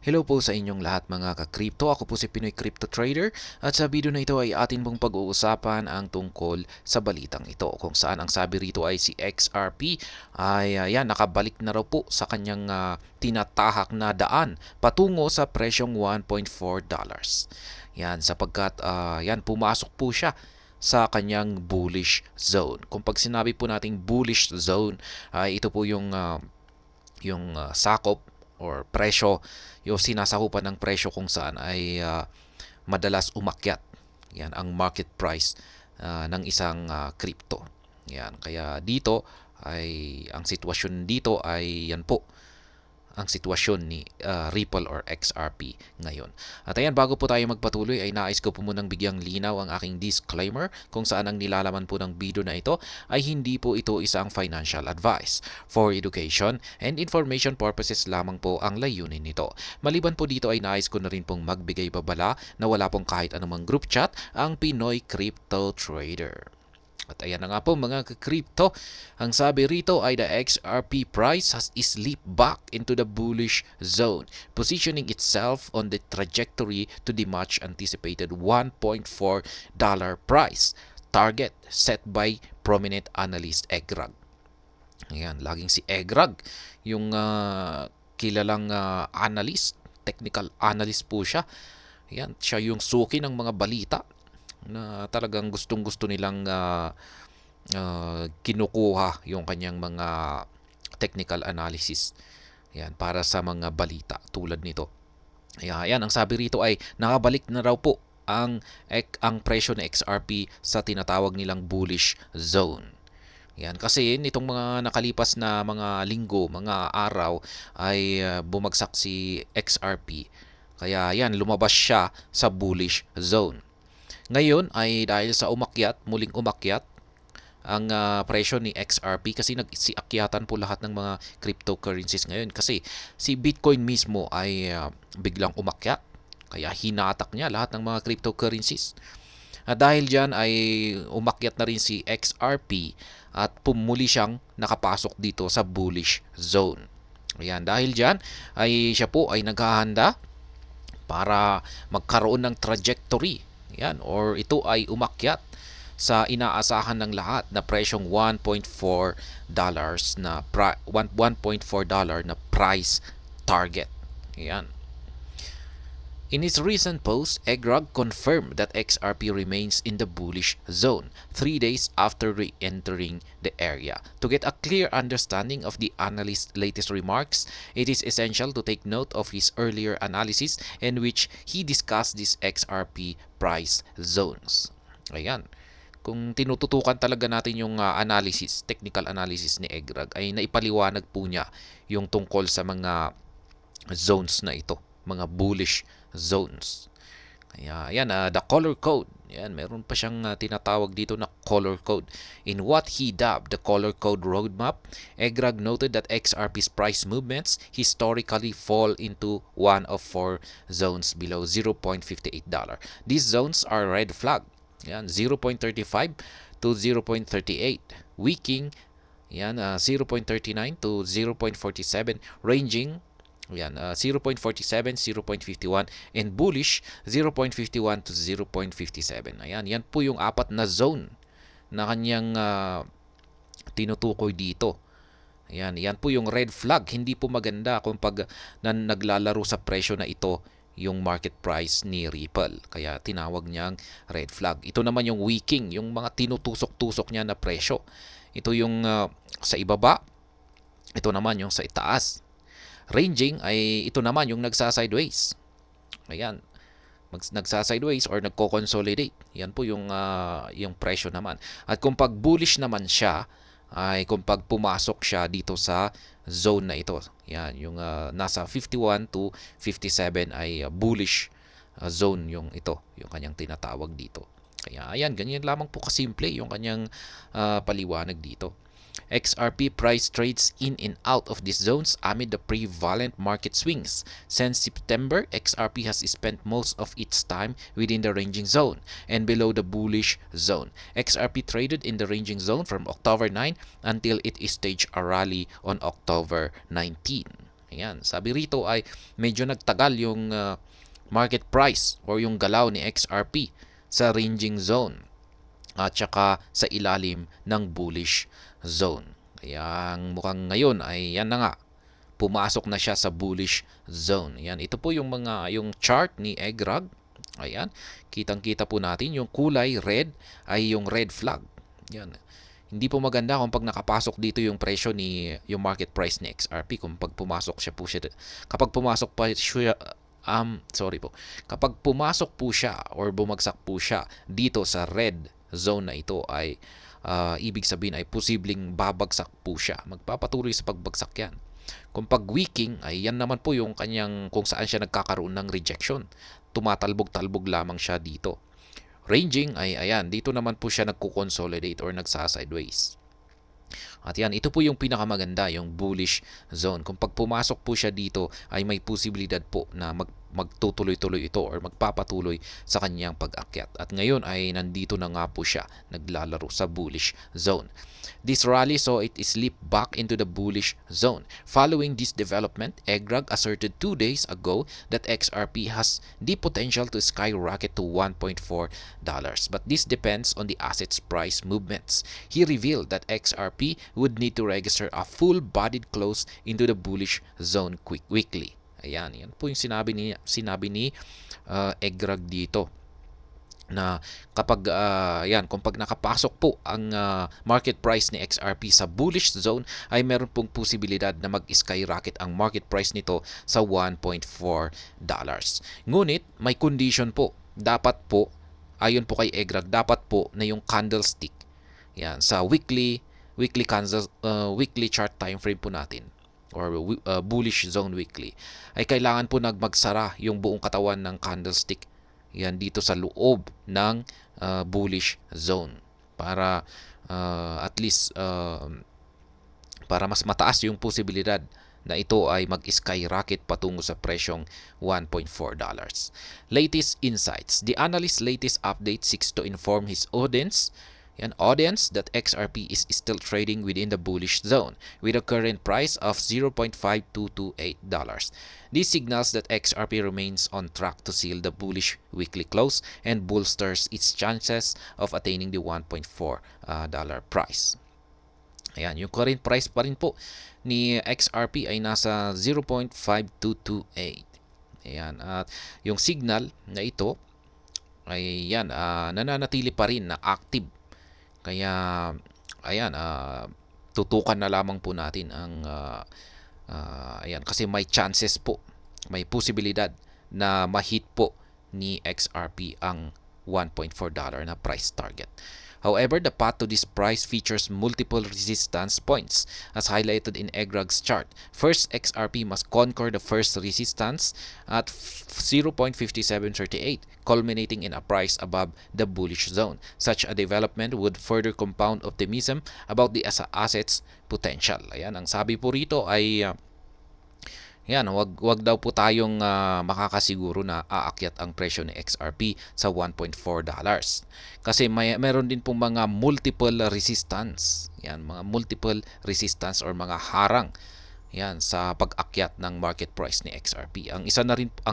Hello po sa inyong lahat mga ka-crypto. Ako po si Pinoy Crypto Trader at sa video na ito ay atin pong pag-uusapan ang tungkol sa balitang ito kung saan ang sabi rito ay si XRP ay nakabalik na raw po sa kanyang tinatahak na daan patungo sa presyong $1.4. Yan sapagkat pumasok po siya sa kanyang bullish zone. Kung pag sinabi po nating bullish zone ay ito po yung sakop or presyo, yung sinasakupan ng presyo kung saan ay madalas umakyat. Yan ang market price ng isang crypto. Yan, kaya dito ay ang sitwasyon dito ay yan po ang sitwasyon ni Ripple or XRP ngayon. At ayan, bago po tayo magpatuloy ay nais ko po munang bigyang linaw ang aking disclaimer kung saan ang nilalaman po ng video na ito ay hindi po ito isang financial advice. For education and information purposes lamang po ang layunin nito. Maliban po dito ay nais ko na rin pong magbigay babala na wala pong kahit anumang group chat ang Pinoy Crypto Trader. At ayan na nga po mga ka-crypto, ang sabi rito ay the XRP price has slipped back into the bullish zone, positioning itself on the trajectory to the much anticipated $1.4 price target set by prominent analyst Egrag. Ayan, laging si Egrag, yung kilalang analyst, technical analyst po siya. Ayan, siya yung suki ng mga balita na talagang gustong-gusto nilang kinukuha yung kanyang mga technical analysis. Yan, para sa mga balita tulad nito. Ayan, ang sabi rito ay nakabalik na raw po ang presyo ng XRP sa tinatawag nilang bullish zone. Yan, kasi nitong mga nakalipas na mga linggo, mga araw ay bumagsak si XRP. Kaya yan, lumabas siya sa bullish zone. Ngayon ay dahil sa muling umakyat ang presyo ni XRP kasi nagsiakyatan po lahat ng mga cryptocurrencies ngayon kasi si Bitcoin mismo ay biglang umakyat kaya hinatak niya lahat ng mga cryptocurrencies. At dahil dyan ay umakyat na rin si XRP at pumuli siyang nakapasok dito sa bullish zone. Ayan, dahil dyan ay siya po ay naghahanda para magkaroon ng trajectory. Yan, or ito ay umakyat sa inaasahan ng lahat na presyong $1.4 na price target. Yan. In its recent post, Egrag confirmed that XRP remains in the bullish zone 3 days after re-entering the area. To get a clear understanding of the analyst's latest remarks, it is essential to take note of his earlier analysis in which he discussed these XRP price zones. Ayan. Kung tinututukan talaga natin yung technical analysis ni Egrag, ay naipaliwanag po niya yung tungkol sa mga zones na ito, mga bullish zones. Kaya ayan, the color code. Yan, meron pa siyang tinatawag dito na color code. In what he dubbed the color code roadmap, Egrag noted that XRP's price movements historically fall into one of four zones below $0.58. These zones are red flag. Yan, 0.35 to 0.38. Wicking, yan, 0.39 to 0.47, ranging yan, 0.47, 0.51, and bullish 0.51 to 0.57. Ayan, yan po yung apat na zone na kanyang tinutukoy dito. Ayan, yan po yung red flag. Hindi po maganda kung pag naglalaro sa presyo na ito yung market price ni Ripple. Kaya tinawag niyang red flag. Ito naman yung wicking, yung mga tinutusok-tusok niya na presyo. Ito yung sa ibaba. Ito naman yung sa itaas. Ranging ay ito naman yung nagsa-sideways. Ayan, nagsa-sideways or nagko-consolidate. Yan po yung presyo naman. At kung pag bullish naman siya, ay kung pag pumasok siya dito sa zone na ito. Yan, yung nasa 51 to 57 ay bullish zone yung ito, yung kanyang tinatawag dito. Kaya ayan, ganyan lamang po kasimple yung kanyang paliwanag dito. XRP price trades in and out of these zones amid the prevalent market swings. Since September, XRP has spent most of its time within the ranging zone and below the bullish zone. XRP traded in the ranging zone from October 9 until it staged a rally on October 19. Ayan, sabi rito ay medyo nagtagal yung market price or yung galaw ni XRP sa ranging zone at saka sa ilalim ng bullish zone. Kaya ang mukhang ngayon ay yan na nga, pumasok na siya sa bullish zone. Ayan, ito po yung chart ni EGRAG. Ayan, kitang-kita po natin yung kulay red ay yung red flag. Ayan. Hindi po maganda kung pag nakapasok dito yung presyo ni yung market price ni XRP kung pag pumasok siya po siya kapag pumasok pa siya sorry po. Kapag pumasok po siya or bumagsak po siya dito sa red zone na ito ay ibig sabihin ay posibleng babagsak po siya. Magpapatuloy sa pagbagsak yan. Kung pag weaking ay yan naman po yung kanyang kung saan siya nagkakaroon ng rejection. Tumatalbog-talbog lamang siya dito. Ranging ay ayan, dito naman po siya nagko-consolidate or nagsa-sideways. At yan, ito po yung pinakamaganda, yung bullish zone. Kung pag pumasok po siya dito ay may posibilidad po na magtutuloy-tuloy ito or magpapatuloy sa kanyang pag-akyat. At ngayon ay nandito na nga po siya naglalaro sa bullish zone. This rally saw it slip back into the bullish zone. Following this development, EGRAG asserted 2 days ago that XRP has the potential to skyrocket to $1.4, but this depends on the asset's price movements. He revealed that XRP would need to register a full-bodied close into the bullish zone weekly. Ayan, yan po yung sinabi ni EGRAG dito na kapag kung pag nakapasok po ang market price ni XRP sa bullish zone ay meron pong posibilidad na mag-skyrocket ang market price nito sa $1.4. Ngunit may condition po. Dapat po, ayon po kay EGRAG, dapat po na yung candlestick yan sa weekly chart time frame po natin or bullish zone weekly ay kailangan po magsara yung buong katawan ng candlestick yan dito sa loob ng bullish zone para at least para mas mataas yung posibilidad na ito ay mag-skyrocket patungo sa presyong $1.4. Latest insights. The analyst's latest update seeks to inform his audience that XRP is still trading within the bullish zone with a current price of $0.5228. This signals that XRP remains on track to seal the bullish weekly close and bolsters its chances of attaining the $1.4 price. Ayan, yung current price pa rin po ni XRP ay nasa 0.5228. Ayan, at yung signal na ito ay yan, nananatili pa rin na active. Kaya ayan, tutukan na lamang po natin ang ayan, kasi may chances po, may posibilidad na ma-hit po ni XRP ang $1.4 na price target. However, the path to this price features multiple resistance points as highlighted in EGRAG's chart. First, XRP must conquer the first resistance at 0.5738, culminating in a price above the bullish zone. Such a development would further compound optimism about the asset's potential. Ayan, ang sabi po rito ay yan, wag daw po tayong makakasiguro na aakyat ang presyo ni XRP sa $1.4. Kasi meron din pong mga multiple resistance. Yan, mga multiple resistance or mga harang yan sa pag-akyat ng market price ni XRP. Ang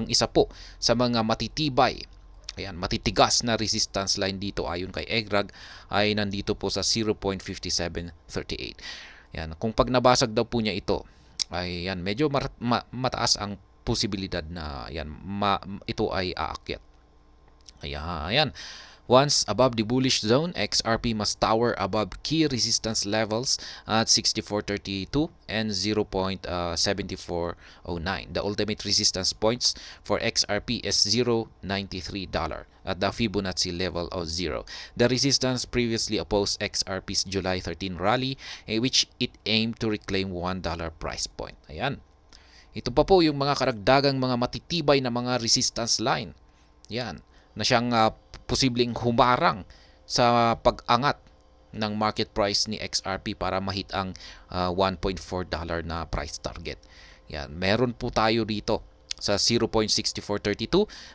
isa po sa mga matitibay, ayan, matitigas na resistance line dito ayon kay EGRAG ay nandito po sa 0.5738. Yan, kung pag nabasag daw po niya ito, ay yan, medyo mataas ang posibilidad na yan, ito ay aakyat. Ayan. Once above the bullish zone, XRP must tower above key resistance levels at 64.32 and 0.7409. The ultimate resistance points for XRP is $0.93 at the Fibonacci level of 0. The resistance previously opposed XRP's July 13 rally, which it aimed to reclaim $1 price point. Ayan. Ito pa po yung mga karagdagang mga matitibay na mga resistance line. Yan, na siyang posibleng humarang sa pag-angat ng market price ni XRP para mahit ang $1.4 na price target. Yan, meron po tayo dito sa 0.6432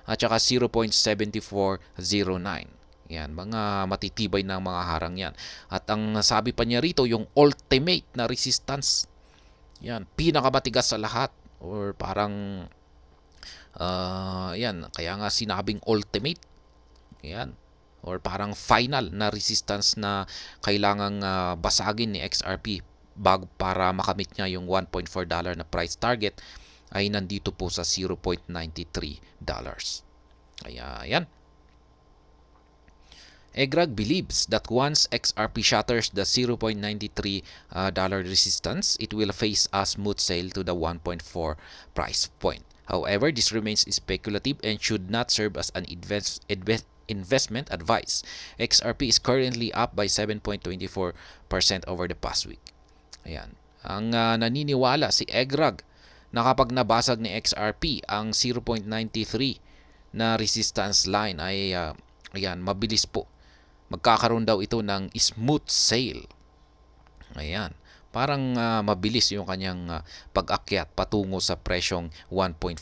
at saka 0.7409. Yan, mga matitibay na mga harang yan. At ang sabi pa niya rito, yung ultimate na resistance. Yan, pinakamatigas sa lahat or parang yan, kaya nga sinabing ultimate. Yan. Or parang final na resistance na kailangang basagin ni XRP bago para makamit niya yung $1.4 na price target ay nandito po sa $0.93. Kaya yan. EGRAG believes that once XRP shatters the $0.93 resistance, it will face a smooth sail to the 1.4 price point. However, this remains speculative and should not serve as an investment advice. XRP is currently up by 7.24% over the past week. Ayan. Ang naniniwala si EGRAG na kapag nabasag ni XRP ang 0.93 na resistance line ay ayan, mabilis po magkakaroon daw ito ng smooth sail. Ayan. Parang mabilis yung kanyang pag-akyat patungo sa presyong $1.4.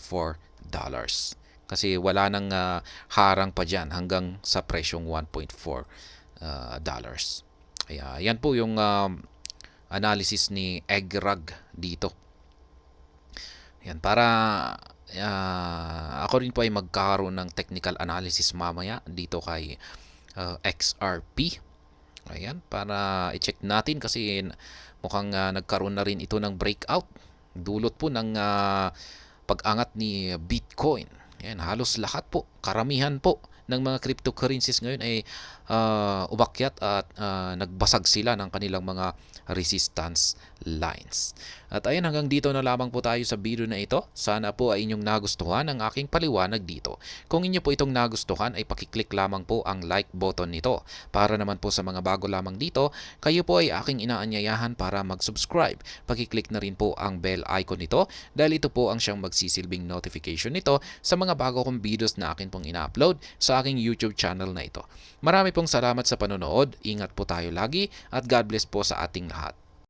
Kasi wala nang harang pa dyan hanggang sa presyong $1.4. Kaya yan po yung analysis ni EGRAG dito. Yan, para ako rin po ay magkakaroon ng technical analysis mamaya dito kay XRP. Ayan, para i-check natin kasi mukhang nagkaroon na rin ito ng breakout. Dulot po ng pag-angat ni Bitcoin. Ayan, halos lahat po, karamihan po ng mga cryptocurrencies ngayon ay umakyat at nagbasag sila ng kanilang mga resistance lines. At ayan, hanggang dito na lamang po tayo sa video na ito. Sana po ay inyong nagustuhan ang aking paliwanag dito. Kung inyo po itong nagustuhan ay pakiclick lamang po ang like button nito. Para naman po sa mga bago lamang dito, kayo po ay aking inaanyayahan para mag-subscribe. Pakiclick na rin po ang bell icon nito dahil ito po ang siyang magsisilbing notification nito sa mga bago kong videos na akin pong ina-upload sa aking YouTube channel na ito. Marami pong salamat sa panonood. Ingat po tayo lagi at God bless po sa ating lahat.